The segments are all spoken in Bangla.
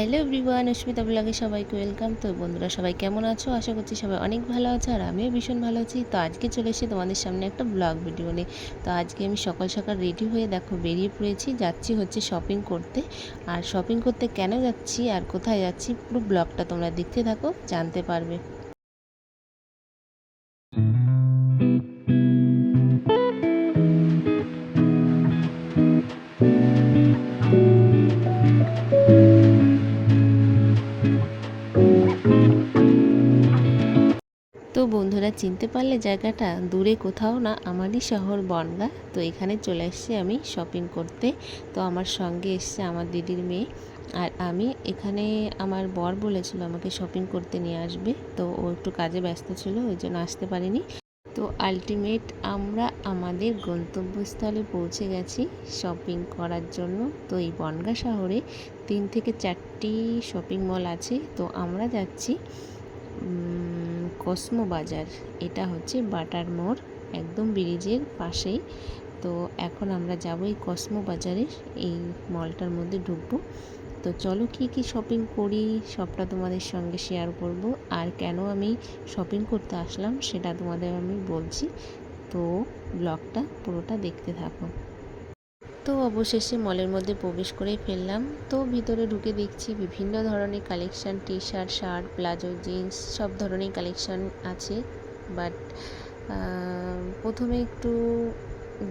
হ্যালো এভরিওয়ান, অস্মিতা ব্লগে সবাইকে ওয়েলকাম। তো বন্ধুরা সবাই কেমন আছো? আশা করছি সবাই অনেক ভালো আছো, আর আমিও ভীষণ ভালো আছি। তো আজকে চলে এসেছি তোমাদের সামনে একটা ব্লগ ভিডিও নিয়ে। তো আজকে আমি সকাল সকাল রেডি হয়ে দেখো বেরিয়ে পড়েছি, যাচ্ছি হচ্ছে শপিং করতে। আর শপিং করতে কেন যাচ্ছি আর কোথায় যাচ্ছি পুরো ব্লগটা তোমরা দেখতে থাকো, জানতে পারবে। তো বন্ধুরা চিনতে পারলে জায়গাটা দূরে কোথাও না, আমারই শহর বনগাঁ। তো এখানে চলে এসেছি আমি শপিং করতে। তো আমার সঙ্গে এসছে আমার দিদির মেয়ে, আর আমি এখানে আমার বর বলেছিল আমাকে শপিং করতে নিয়ে আসবে। তো ও একটু কাজে ব্যস্ত ছিল, ওই জন্য আসতে পারিনি। তো আলটিমেট আমরা আমাদের গন্তব্যস্থলে পৌঁছে গেছি শপিং করার জন্য। তো এই বনগাঁ শহরে 3 থেকে 4টি শপিং মল আছে। তো আমরা যাচ্ছি কসমো বাজার। এটা হচ্ছে বাটার মোড়, একদম ব্রিজের পাশেই। তো এখন আমরা যাব এই কসমো বাজারের এই মলটার মধ্যে ঢুকবো। তো চলো কি কি শপিং করি সবটা তোমাদের সঙ্গে শেয়ার করব, আর কেন আমি শপিং করতে আসলাম সেটা তোমাদের আমি বলছি। তো ব্লগটা পুরোটা দেখতে থাকো। তো অবশেষে মলের মধ্যে প্রবেশ করে ফেললাম। তো ভিতরে ঢুকে দেখছি বিভিন্ন ধরনের collection, T shirt, shirt, palazzo, jeans সব ধরনের কালেকশান আছে। বাট প্রথমে একটু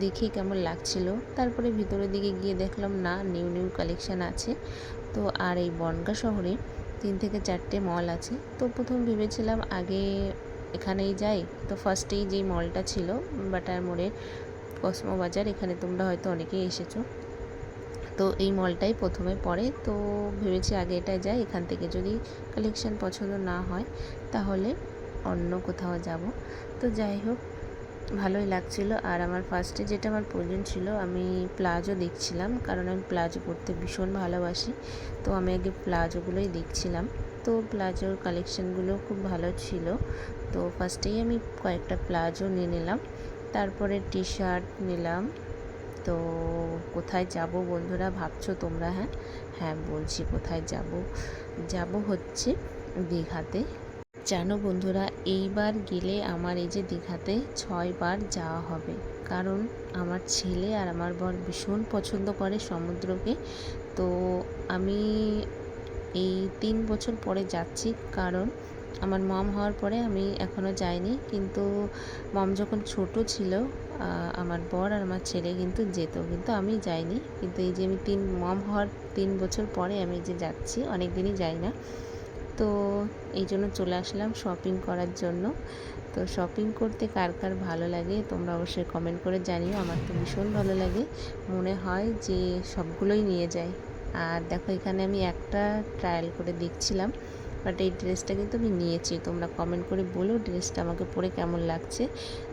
দেখে কেমন লাগছিল, তারপরে ভিতরের দিকে গিয়ে দেখলাম না, নিউ নিউ কালেকশান আছে। তো আর এই বনগাঁ শহরে 3 থেকে 4টে মল আছে। তো প্রথম ভেবেছিলাম আগে এখানেই যাই। তো ফার্স্টেই যেই মলটা ছিল বাটার মোড়ের কসমো বাজার, এখানে তোমরা হয়তো অনেকেই এসেছো। তো এই মলটাই প্রথমে পড়ে। তো ভেবেছি আগে এটাই যাই, এখান থেকে যদি কালেকশান পছন্দ না হয় তাহলে অন্য কোথাও যাব। তো যাই হোক, ভালোই লাগছিল। আর আমার ফার্স্টে যেটা আমার প্রয়োজন ছিল, আমি প্লাজো দেখছিলাম, কারণ আমি প্লাজো পরতে ভীষণ ভালোবাসি। তো আমি আগে প্লাজোগুলোই দেখছিলাম। তো প্লাজোর কালেকশানগুলো খুব ভালো ছিল। তো ফার্স্টেই আমি কয়েকটা প্লাজো নিয়ে নিলাম, তারপরে টি শার্ট নিলাম। তো কোথায় যাব বন্ধুরা ভাবছো তোমরা? হ্যাঁ হ্যাঁ বলছি কোথায় যাব। যাব হচ্ছে দীঘাতে। জানো বন্ধুরা, এইবার গেলে আমার এই যে দীঘাতে 6বার যাওয়া হবে। কারণ আমার ছেলে আর আমার বর ভীষণ পছন্দ করে সমুদ্রকে। তো আমি এই 3 বছর পরে যাচ্ছি, কারণ আমার মম হওয়ার পরে আমি এখনও যাইনি। কিন্তু মম যখন ছোট ছিল আমার বর আর আমার ছেলে কিন্তু যেত, কিন্তু আমি যাইনি। কিন্তু এই যে আমি মম হওয়ার 3 বছর পরে আমি যে যাচ্ছি, অনেক দিনই যাই না। তো এই জন্য চলে আসলাম শপিং করার জন্য। তো শপিং করতে কার কার ভালো লাগে তোমরা অবশ্যই কমেন্ট করে জানিও। আমার তো ভীষণ ভালো লাগে, মনে হয় যে সবগুলোই নিয়ে যাই। আর দেখো এখানে আমি একটা ট্রায়াল করে দেখছিলাম, বাট এই ড্রেসটা কিন্তু আমি নিয়েছি। তোমরা কমেন্ট করে বলো ড্রেসটা আমাকে পরে কেমন লাগছে।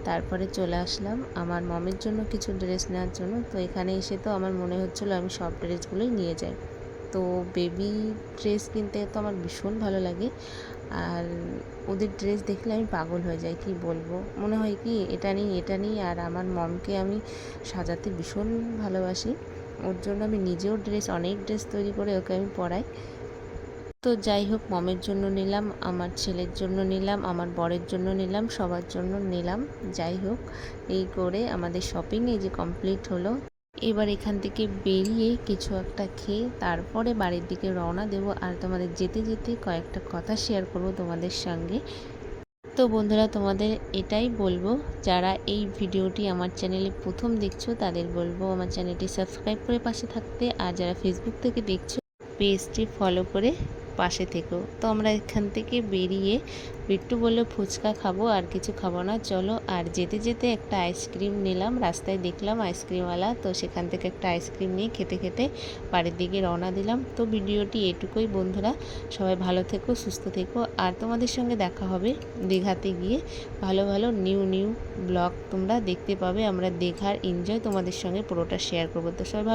তারপরে চলে আসলাম আমার মমের জন্য কিছু ড্রেস নেওয়ার জন্য। তো এখানে এসে তো আমার মনে হচ্ছিলো আমি সব ড্রেসগুলোই নিয়ে যাই। তো বেবি ড্রেস কিনতে তো আমার ভীষণ ভালো লাগে, আর ওদের ড্রেস দেখলে আমি পাগল হয়ে যাই। কি বলবো, মনে হয় কি এটা নিই এটা নিই। আর আমার মমকে আমি সাজাতে ভীষণ ভালোবাসি, ওর জন্য আমি নিজেও অনেক ড্রেস তৈরি করে ওকে আমি পরাই। তো যাই হোক, মমের জন্য নিলাম, আমার ছেলের জন্য নিলাম, আমার বরের জন্য নিলাম, সবার জন্য নিলাম। যাই হোক, এই করে আমাদের শপিং এই যে কমপ্লিট হলো। এবার এখান থেকে বেরিয়ে কিছু একটা খেয়ে তারপরে বাড়ির দিকে রওনা দেব। আর তোমাদের যেতে যেতে কয়েকটা কথা শেয়ার করব তোমাদের সঙ্গে। তো বন্ধুরা তোমাদের এটাই বলবো, যারা এই ভিডিওটি আমার চ্যানেলে প্রথম দেখছো তাদের বলবো আমার চ্যানেলটি সাবস্ক্রাইব করে পাশে থাকতে। আর যারা ফেসবুক থেকে দেখছো পেজটি ফলো করে পাশে থেকো। তো আমরা এখান থেকে বেরিয়ে বিট্টু বললো ফুচকা খাবো, আর কিছু খাবো না চলো। আর যেতে যেতে একটা আইসক্রিম নিলাম, রাস্তায় দেখলাম আইসক্রিমওয়ালা। তো সেখান থেকে একটা আইসক্রিম নিয়ে খেতে খেতে বাড়ির দিকে রওনা দিলাম। তো ভিডিওটি এটুকুই বন্ধুরা, সবাই ভালো থেকো, সুস্থ থেকো। আর তোমাদের সঙ্গে দেখা হবে দীঘাতে গিয়ে। ভালো ভালো নিউ নিউ ব্লগ তোমরা দেখতে পাবে। আমরা দীঘার এনজয় তোমাদের সঙ্গে পুরোটা শেয়ার করবো। তো সবাই